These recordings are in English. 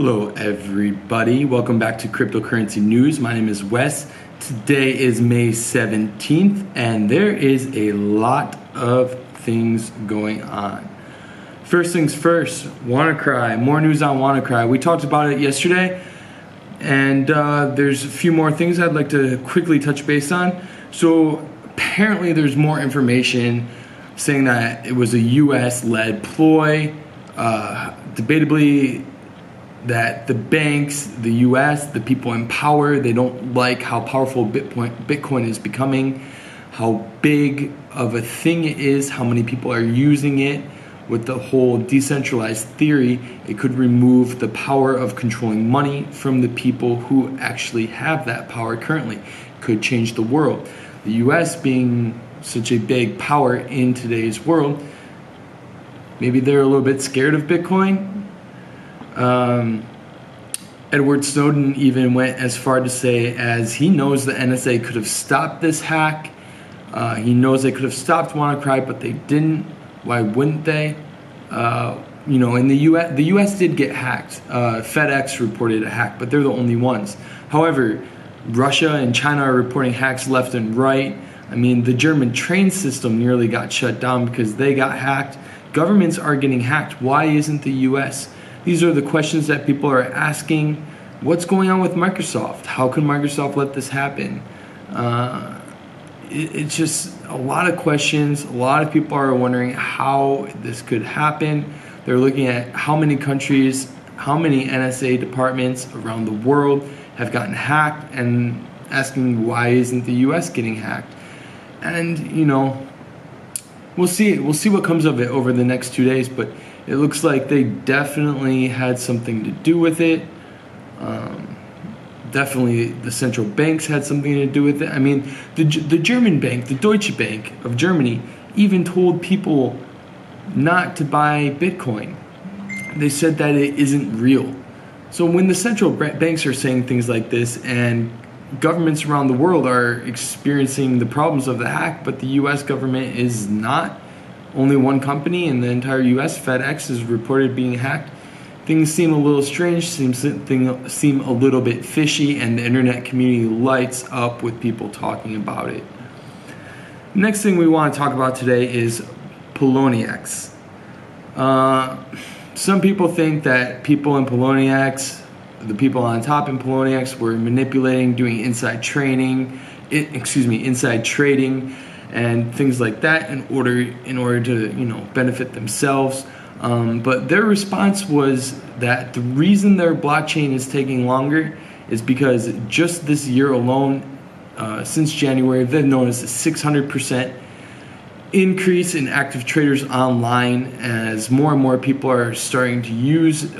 Hello everybody, welcome back to Cryptocurrency News. My name is Wes. Today is May 17th and there is a lot of things going on. First things first, WannaCry, more news on WannaCry. We talked about it yesterday and there's a few more things I'd like to quickly touch base on. So apparently there's more information saying that it was a US-led ploy, debatably that the banks, the US, the people in power, they don't like how powerful Bitcoin is becoming, how big of a thing it is, how many people are using it. With the whole decentralized theory, it could remove the power of controlling money from the people who actually have that power currently. Could change the world. The US being such a big power in today's world, maybe they're a little bit scared of Bitcoin. Edward Snowden even went as far to say as he knows the NSA could have stopped this hack. He knows they could have stopped WannaCry, but they didn't. Why wouldn't they? In the US did get hacked. FedEx reported a hack, but they're the only ones. However, Russia and China are reporting hacks left and right. I mean, the German train system nearly got shut down because they got hacked. Governments are getting hacked. Why isn't the US? These are the questions that people are asking. What's going on with Microsoft? How can Microsoft let this happen? It's just a lot of questions. A lot of people are wondering how this could happen. They're looking at how many countries, how many NSA departments around the world have gotten hacked and asking why isn't the US getting hacked? And, we'll see. We'll see what comes of it over the next 2 days, but it looks like they definitely had something to do with it. Definitely the central banks had something to do with it. I mean, the German bank, the Deutsche Bank of Germany, even told people not to buy Bitcoin. They said that it isn't real. So when the central banks are saying things like this and governments around the world are experiencing the problems of the hack, but the US government is not, only one company in the entire US, FedEx, is reported being hacked. Things seem a little strange, seem a little bit fishy, and the internet community lights up with people talking about it. Next thing we want to talk about today is Poloniex. Some people think that people in Poloniex, the people on top in Poloniex, were manipulating, doing inside trading, and things like that in order to benefit themselves. But their response was that the reason their blockchain is taking longer is because just this year alone, since January, they've noticed a 600% increase in active traders online as more and more people are starting to use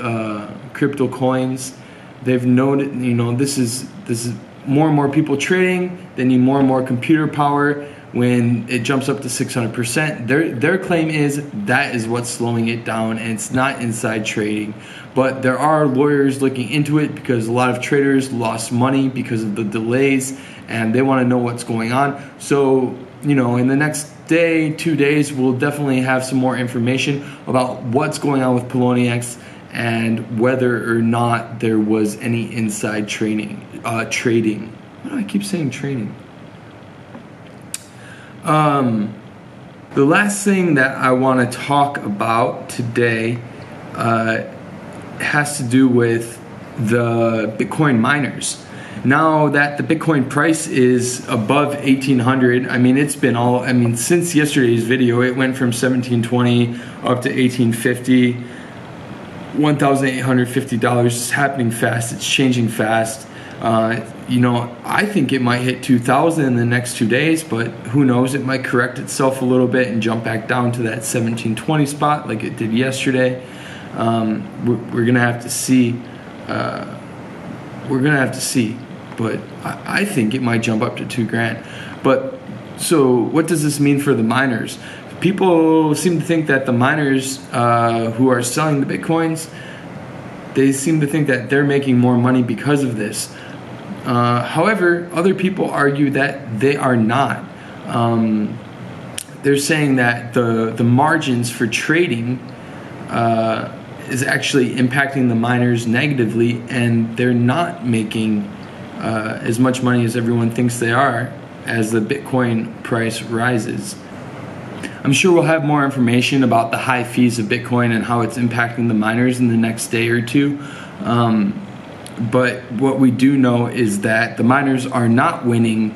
crypto coins. They've noted, this is more and more people trading. They need more and more computer power. When it jumps up to 600%, their claim is that is what's slowing it down, and it's not inside trading. But there are lawyers looking into it because a lot of traders lost money because of the delays, and they want to know what's going on. So, in the next day, 2 days, we'll definitely have some more information about what's going on with Poloniex and whether or not there was any inside trading. Why do I keep saying trading? The last thing that I want to talk about today has to do with the Bitcoin miners. Now that the Bitcoin price is above 1,800, since yesterday's video, it went from 1,720 up to 1,850, $1,850. It's happening fast. It's changing fast. I think it might hit 2,000 in the next 2 days, but who knows? It might correct itself a little bit and jump back down to that 1,720 spot like it did yesterday. We're gonna have to see. But I think it might jump up to $2,000. But so what does this mean for the miners? People seem to think that the miners who are selling the Bitcoins, they seem to think that they're making more money because of this. However, other people argue that they are not. They're saying that the margins for trading is actually impacting the miners negatively, and they're not making as much money as everyone thinks they are as the Bitcoin price rises. I'm sure we'll have more information about the high fees of Bitcoin and how it's impacting the miners in the next day or two. But what we do know is that the miners are not winning.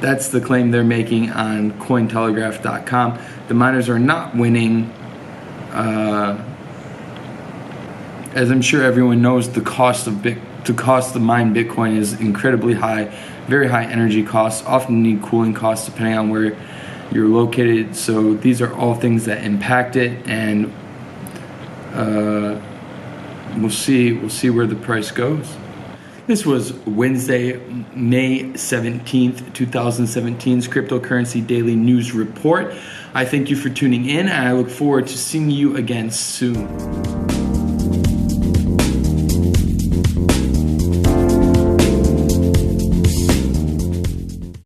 That's the claim they're making on Cointelegraph.com. The miners are not winning. As I'm sure everyone knows, the cost to mine Bitcoin is incredibly high, very high energy costs, often need cooling costs depending on where you're located. So these are all things that impact it, and we'll see where the price goes. This was Wednesday, May 17th, 2017's Cryptocurrency Daily News Report. I thank you for tuning in, and I look forward to seeing you again soon.